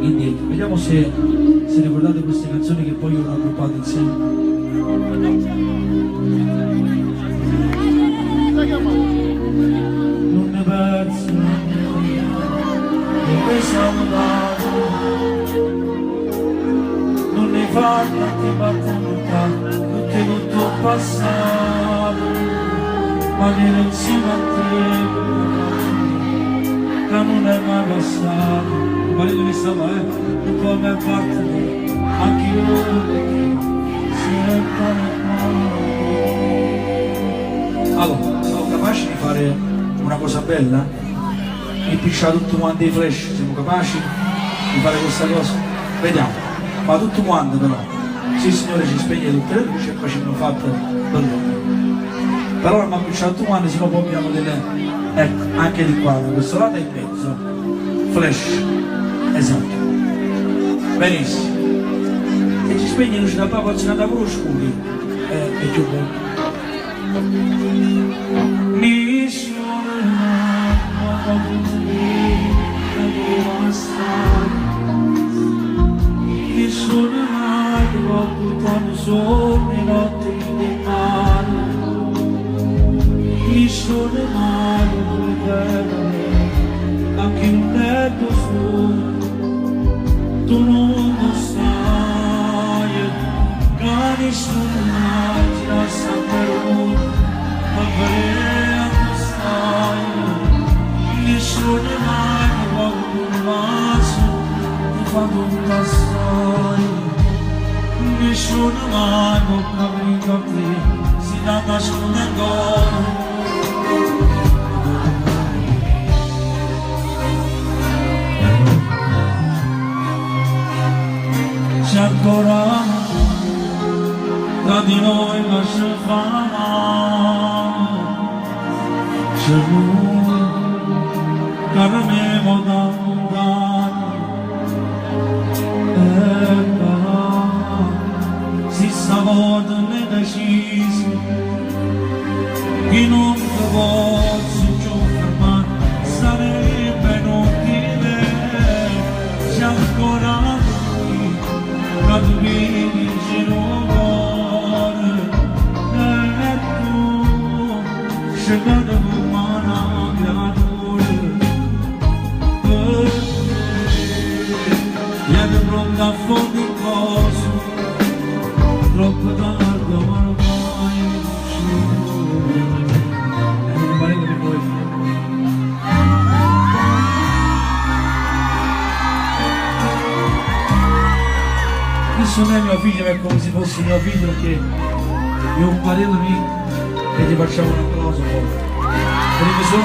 indietro. Vediamo se ricordate queste canzoni che poi io ho aggruppato insieme. Non ne perso dove siamo andati, non ne fa tante battuta, tutte tutto passato, ma che non si mantiene, che non è mai passato. Guarda dove stava, un po' mi parte, anche io allora, siamo capaci di fare una cosa bella? Impicciare tutto quanto i flash, siamo capaci di fare questa cosa? Vediamo, ma tutto quanto però, sì signore ci spegne tutte le luci e poi ci hanno fatto bellone. Però ma impicciato tutto quanto, sennò poi abbiamo delle, ecco, anche di qua, da questo lato e in mezzo, flash, esatto, benissimo. E ci spegne le luci da qua, poi da pure scuri, è più bello. Mi sono mi sono amato quando sono le notti di mare, mi sono amato anche in un letto solo, tu non lo sai, che nessuno mai ti lascia per lui, ma veramente stai, nessuno mai quando un vaso ti fa tutto assai, nessuno mai può capire a te, si dà nascondendo. C'è ancora tra di noi ma si fa male, c'è lui che avevo da lontano, e però si stavolta mi deciso che non ti posso più fermare, sarebbe inutile, c'è ancora quando mi dici non vuole, e tu scendendo con mano creatura, per te, viene pronta a fondo in coso, troppo tardi ma non mai uscito, e non pare che mi vuoi. Non è mio figlio, è come se fosse mio figlio, perché io un parello e ti facciamo un applauso poi. Sono.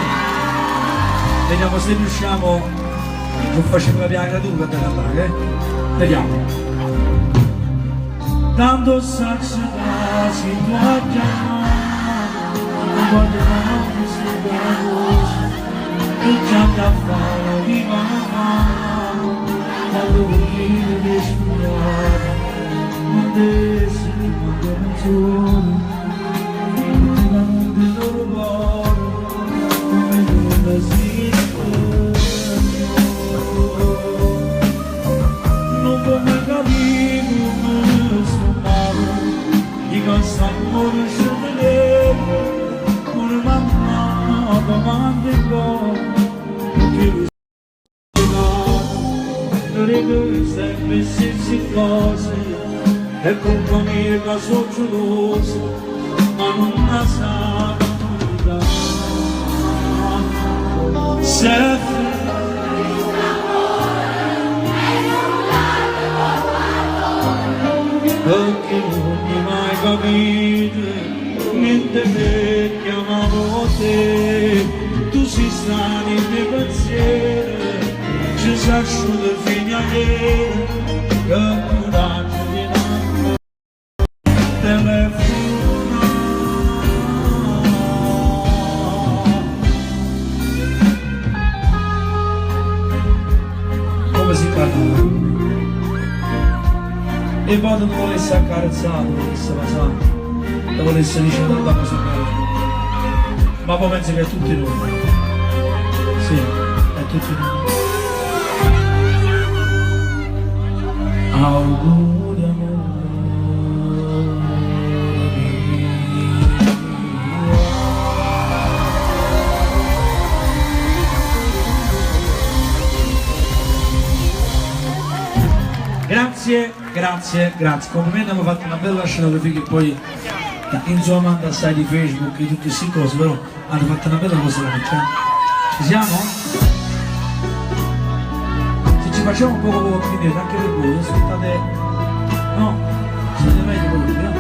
Vediamo se riusciamo, non facciamo la piaga tu per cantare, vediamo. Tanto saccetta si può chiamare, non guarderò che si conosce, e già da fare di mamma, quando vuoi respirare. Adesso mi mando canzoni, la notte loro vuole, come non si non può mai capire come sto male, di cosa amore scendere, una mamma davanti a voi, che le cose sempre stesse cose, e colpa mia che sono gelosa, ma non la sa nulla. Se perché non mi hai mai capito, niente che chiamavo te, tu sei stato nei miei pensieri, ci sei asciutto fino a ieri, che coraggio di non telefono. Come si parla? E poi non volesse accarezzare, non volesse passare, non volesse dire tanta cosa bella. Ma poi penso che è tutti noi. Sì, è tutti noi. auguri amore Grazie, grazie, grazie. Complimenti, abbiamo fatto una bella scenografia che poi insomma anda assai di Facebook e tutte queste cose, però hanno fatto una bella cosa. Ci siamo? Se ci facciamo un po' finire anche per voi, aspettate. No? Siete meglio con lui, no?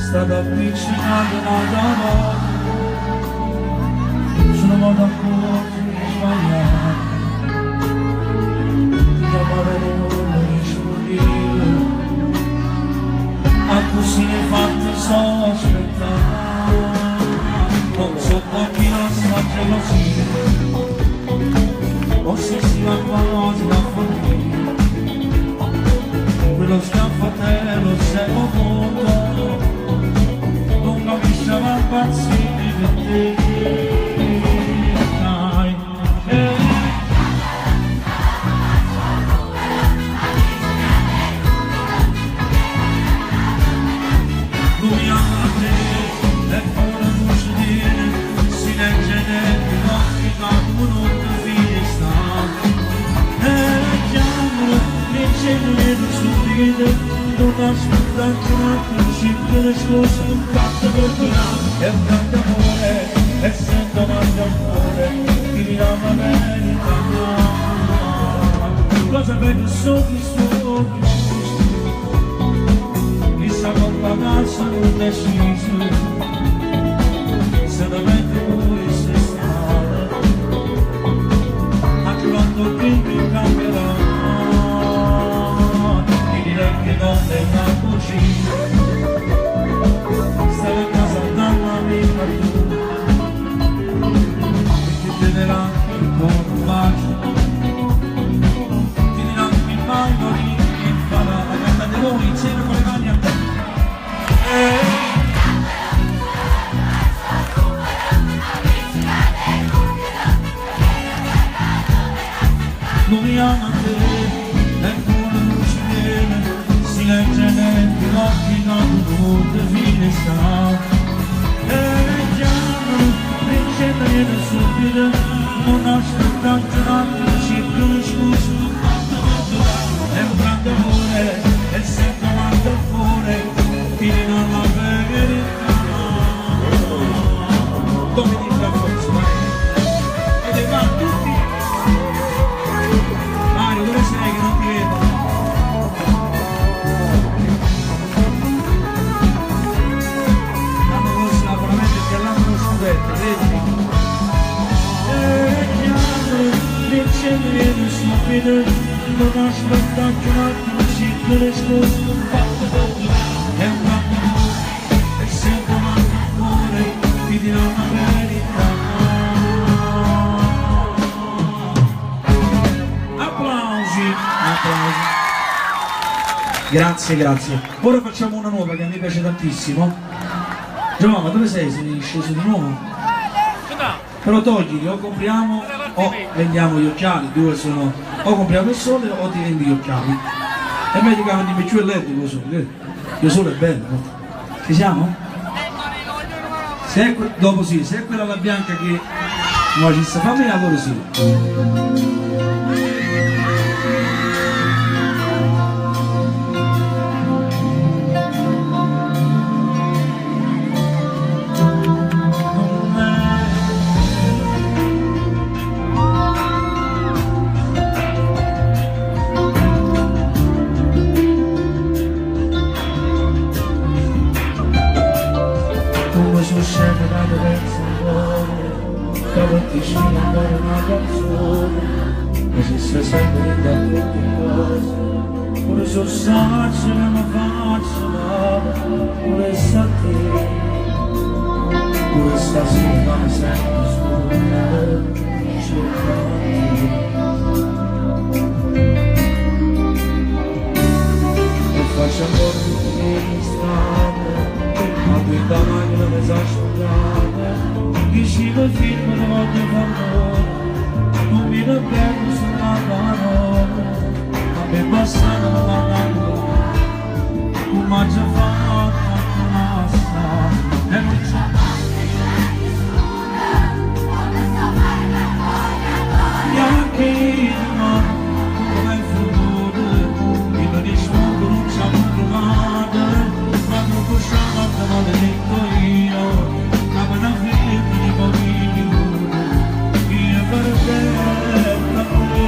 State avvicinando una volta, sono modo ancora di sbagliare, da parole rispondi, a così ne fatti sto aspettare, non so chi non sta gelosia, o se si va quasi da fornire, quello scaffatello se lo conto. Non mi stava impazzire per te, dai, lui ama te, e pure non si dire, si legge negli occhi quando non ti fiesta, e chiamalo, e c'è vedo subito. Non aspettare un attimo, sempre le scuse, fatto perdonare, è un grande amore, e sento male amore, ti dirà la verità. Cosa vedo sotto i suoi chissà quanta cazzo non deciso, se davvero vuoi se stare, anche quando che mi cambierà. Che non è una cucina, stare a casa dalla mia tu, e ti tenerà con un bacio, ti dirà che mai morire e farà la carta di voi insieme con le mani a te. Non mi ama te, eppure non ci viene. Si legge negli occhi quando te finestra, e chiamano, vincendo viene subito, non aspettare un attimo, ci conosco, è un grande amore, e sento quanto fuori, ti dirà la verità. Come dice la forza, ed è va tutti. Mario, dove sei che non ti vedo? Viene subito, non aspettare un attimo, ci conosco, fatto perdonare, è un grande amore, e sento manco amore, ti dirò la verità. Applausi, applausi. Grazie, grazie. Ora facciamo una nuova che a me piace tantissimo. Giovanni, ma dove sei? Sei sceso di nuovo? Però toglili, o compriamo o vendiamo gli occhiali, due sono, o compriamo il sole o ti vendi gli occhiali. E me dicono di più elettrico lo sole, il sole è bello, no? Ci siamo? Se è dopo sì, se è quella la bianca che non ci sta fammi, allora sì. Scende da diverse ore, dove ti scende ancora una canzone, esiste sempre da tutte cose, pure sul saccio che mi faccio male, pure sta te, pure stasera mi sento solo, e faccio ancora tutte le strade, ma qui da macchina mi sa due film di volte fanno, non mi da perdo sulla mano, ma per passare la mano, un maggio fatto una sta, e non c'è neanche il mare, come il futuro, io non sfogo, non c'è un trovato, ma non possiamo andare dentro io. Una figlia di bambini, io per te, per te,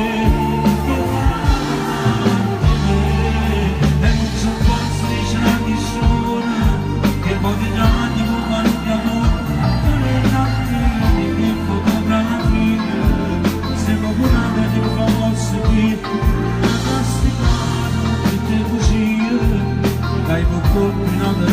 e non so cosa dice a nessuno, che poi di anni non vanno più amore, e nati di fotografie, se qualcuna vede che fosse qui, a castigare, che te cucire, dai un colpo in alto.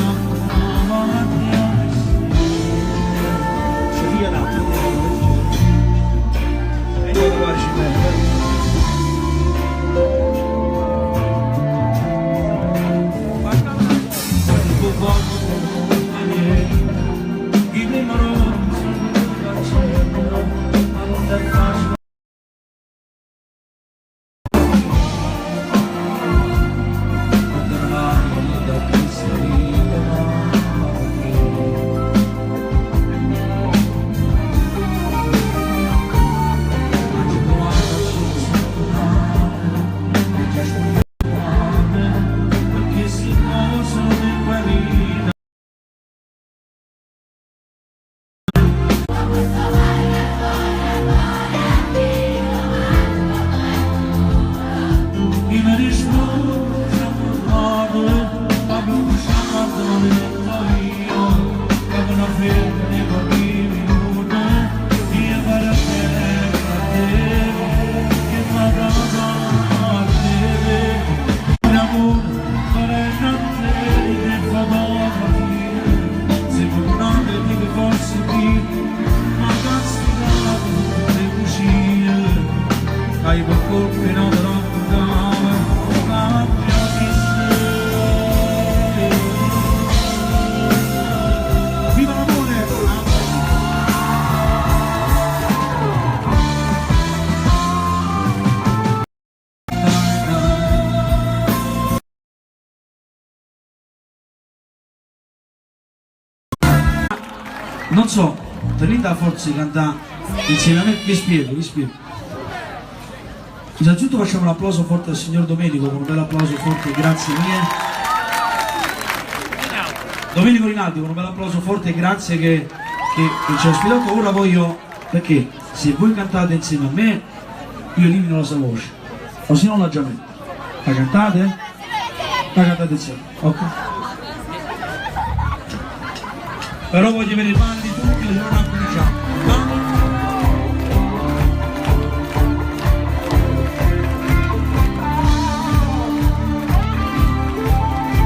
Non so, tenete la forza di cantare insieme a me, vi spiego. Innanzitutto facciamo un applauso forte al signor Domenico, con un bel applauso forte, grazie mie. Domenico Rinaldi, con un bel applauso forte, grazie che ci ha ospitato. Ora voglio, perché se voi cantate insieme a me, io elimino la sua voce, o se no la già metto. La cantate? La cantate insieme, ok? Però voglio avere i panni di tutti,